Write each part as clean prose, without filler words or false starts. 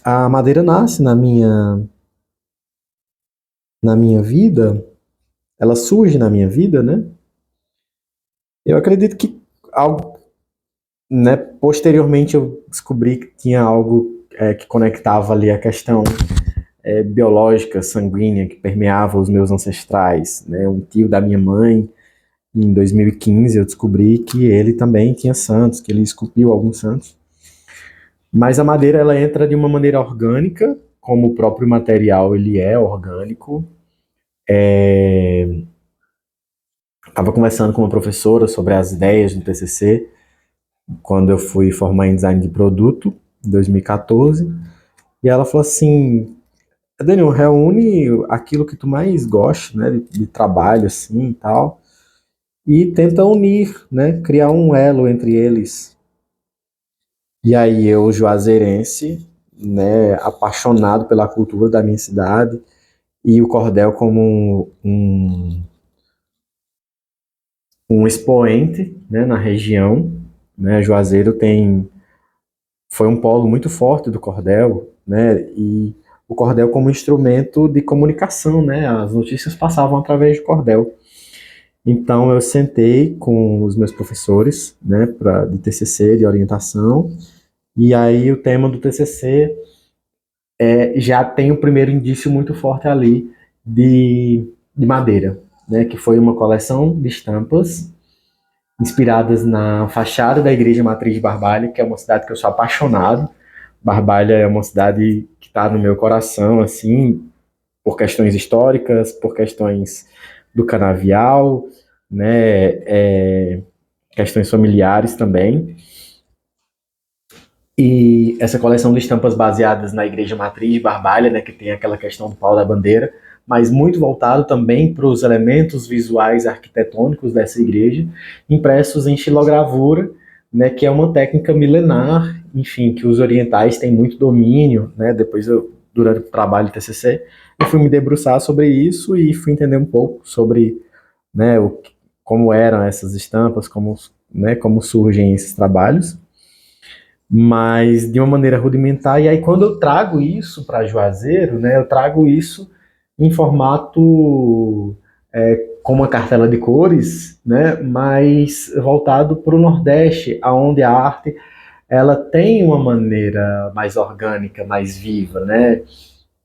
a madeira nasce na minha vida, ela surge na minha vida, né? Eu acredito que algo, né, posteriormente eu descobri que tinha algo que conectava ali a questão biológica, sanguínea, que permeava os meus ancestrais, né? Um tio da minha mãe, em 2015, eu descobri que ele também tinha santos, que ele esculpiu alguns santos. Mas a madeira, ela entra de uma maneira orgânica, como o próprio material ele é orgânico. Estava conversando com uma professora sobre as ideias do TCC, quando eu fui formar em design de produto, em 2014, e ela falou assim: Daniel, reúne aquilo que tu mais gosta, né, de trabalho assim e tal, e tenta unir, né, criar um elo entre eles. E aí eu, juazeirense, né, apaixonado pela cultura da minha cidade, e o cordel como um expoente, né, na região, né, Juazeiro foi um polo muito forte do cordel, né, e o cordel como instrumento de comunicação, né, as notícias passavam através do cordel. Então eu sentei com os meus professores, né, de TCC, de orientação, e aí o tema do TCC já tem o primeiro indício muito forte ali de madeira, né, que foi uma coleção de estampas inspiradas na fachada da Igreja Matriz de Barbalha, que é uma cidade que eu sou apaixonado. Barbalha é uma cidade que está no meu coração, assim, por questões históricas, por questões do canavial, né, questões familiares também. E essa coleção de estampas baseadas na Igreja Matriz de Barbalha, né, que tem aquela questão do pau da bandeira, mas muito voltado também para os elementos visuais arquitetônicos dessa igreja, impressos em xilogravura, né, que é uma técnica milenar, enfim, que os orientais têm muito domínio, né, depois durante o trabalho de TCC, eu fui me debruçar sobre isso e fui entender um pouco sobre, né, como eram essas estampas, como surgem esses trabalhos, mas de uma maneira rudimentar. E aí, quando eu trago isso para Juazeiro, né, eu trago isso em formato com uma cartela de cores, né, mas voltado para o Nordeste, aonde a arte ela tem uma maneira mais orgânica, mais viva, né?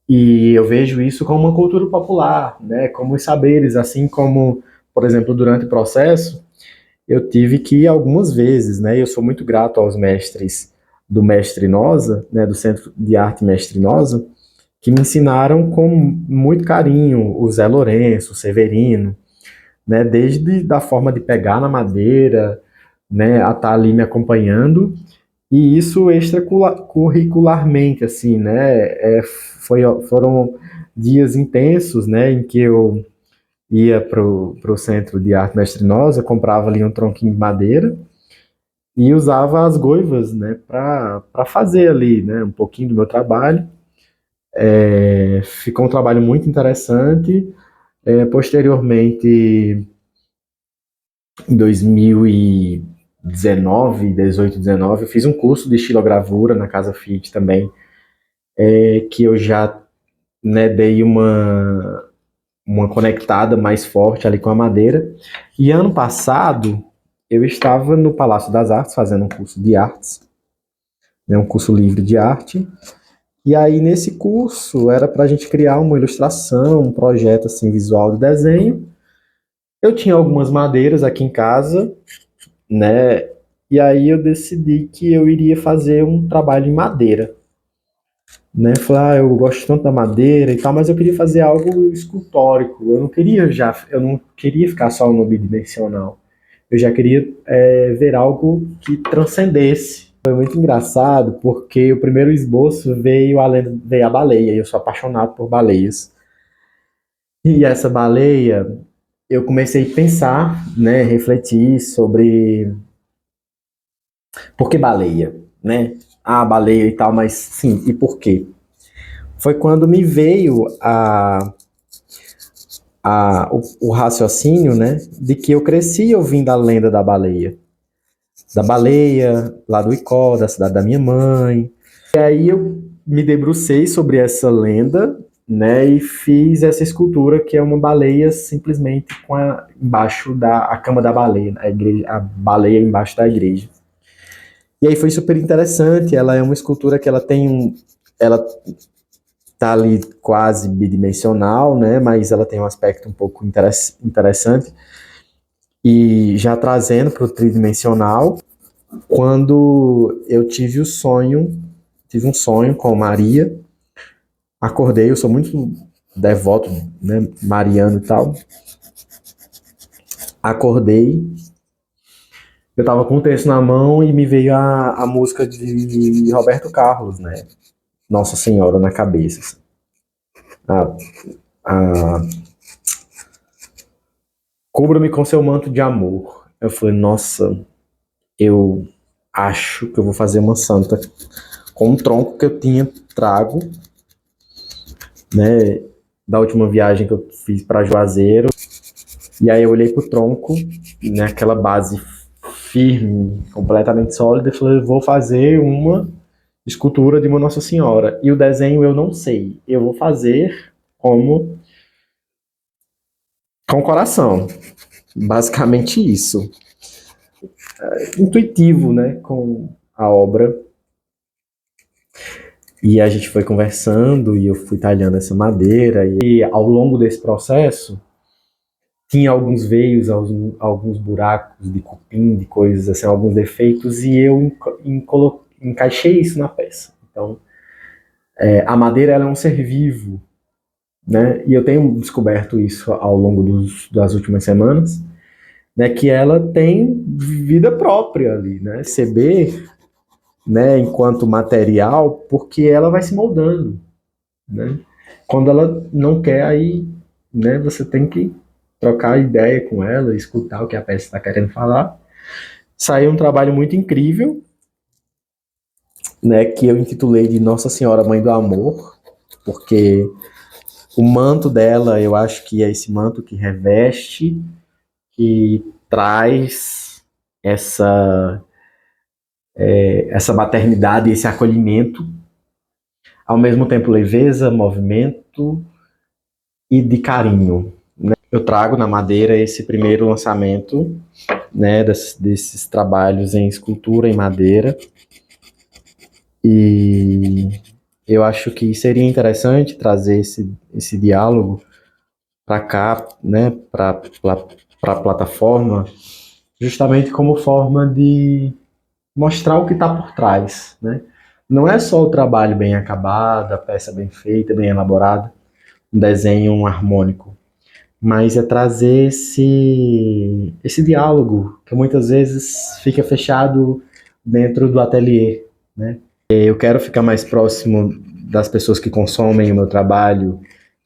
E eu vejo isso como uma cultura popular, né? Como os saberes, assim como, por exemplo, durante o processo, eu tive que ir algumas vezes, né? Eu sou muito grato aos mestres do Mestre Nosa, né? Do Centro de Arte Mestre Nosa, que me ensinaram com muito carinho o Zé Lourenço, o Severino, né? Desde da forma de pegar na madeira, né? A estar ali me acompanhando e isso extracurricularmente, assim, né? Foram dias intensos, né? Em que eu ia pro centro de arte Mestre Nosa, comprava ali um tronquinho de madeira e usava as goivas, né, para fazer ali, né, um pouquinho do meu trabalho. Ficou um trabalho muito interessante. Posteriormente, em 2019, 18, 19, eu fiz um curso de estilogravura na Casa Fit também, que eu já, né, dei uma conectada mais forte ali com a madeira. E ano passado, eu estava no Palácio das Artes fazendo um curso de artes, né, um curso livre de arte. E aí, nesse curso, era para a gente criar uma ilustração, um projeto assim, visual de desenho. Eu tinha algumas madeiras aqui em casa, né? E aí eu decidi que eu iria fazer um trabalho em madeira, né? Falei, eu gosto tanto da madeira e tal, mas eu queria fazer algo escultórico. Eu não queria ficar só no bidimensional. Eu já queria ver algo que transcendesse. Foi muito engraçado porque o primeiro esboço veio a baleia. E eu sou apaixonado por baleias. E essa baleia, eu comecei a pensar, né, refletir sobre por que baleia, né? Ah, baleia e tal, mas sim, e por quê? Foi quando me veio o raciocínio, né, de que eu cresci ouvindo a lenda da baleia, lá do Icó, da cidade da minha mãe. E aí eu me debrucei sobre essa lenda, né, e fiz essa escultura que é uma baleia simplesmente embaixo a cama da baleia, a baleia embaixo da igreja. E aí foi super interessante. Ela é uma escultura que ela tá ali quase bidimensional, né, mas ela tem um aspecto um pouco interessante. E já trazendo para o tridimensional, quando eu tive um sonho com Maria. Acordei, eu sou muito devoto, né, mariano e tal. Acordei, eu tava com um texto na mão e me veio a música de Roberto Carlos, né? Nossa Senhora na cabeça. A, a, Cubra-me com seu manto de amor. Eu falei, nossa, eu acho que eu vou fazer uma santa com um tronco que eu tinha trago, né, da última viagem que eu fiz para Juazeiro. E aí eu olhei pro tronco, naquela base firme, completamente sólida, e falei, vou fazer uma escultura de uma Nossa Senhora. E o desenho eu não sei, eu vou fazer como com o coração. Basicamente isso. Intuitivo, né, com a obra. E a gente foi conversando e eu fui talhando essa madeira. E ao longo desse processo, tinha alguns veios, alguns buracos de cupim, de coisas assim, alguns defeitos, e eu encaixei isso na peça. Então, a madeira ela é um ser vivo, né? E eu tenho descoberto isso ao longo das últimas semanas, né? Que ela tem vida própria ali, né? Receber, né? Enquanto material, porque ela vai se moldando, né? Quando ela não quer, aí, né? Você tem que trocar ideia com ela, escutar o que a peça está querendo falar. Saiu um trabalho muito incrível, né, que eu intitulei de Nossa Senhora Mãe do Amor, porque o manto dela, eu acho que é esse manto que reveste, que traz essa maternidade, esse acolhimento, ao mesmo tempo leveza, movimento e de carinho. Eu trago na madeira esse primeiro lançamento, né, desses trabalhos em escultura em madeira, e eu acho que seria interessante trazer esse diálogo para cá, né, para a plataforma, justamente como forma de mostrar o que está por trás, né? Não é só o trabalho bem acabado, a peça bem feita, bem elaborada, um desenho harmônico, mas é trazer esse diálogo que muitas vezes fica fechado dentro do ateliê, né? Eu quero ficar mais próximo das pessoas que consomem o meu trabalho,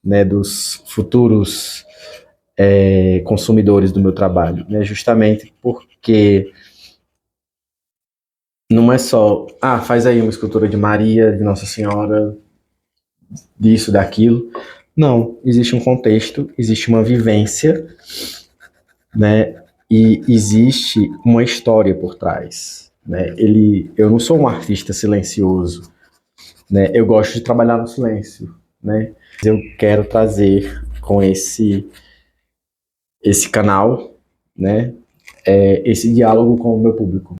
né, dos futuros consumidores do meu trabalho, né, justamente porque não é só, faz aí uma escultura de Maria, de Nossa Senhora, disso, daquilo. Não, existe um contexto, existe uma vivência, né, e existe uma história por trás, né. Eu não sou um artista silencioso, né, eu gosto de trabalhar no silêncio, né. Eu quero trazer com esse canal, né, esse diálogo com o meu público.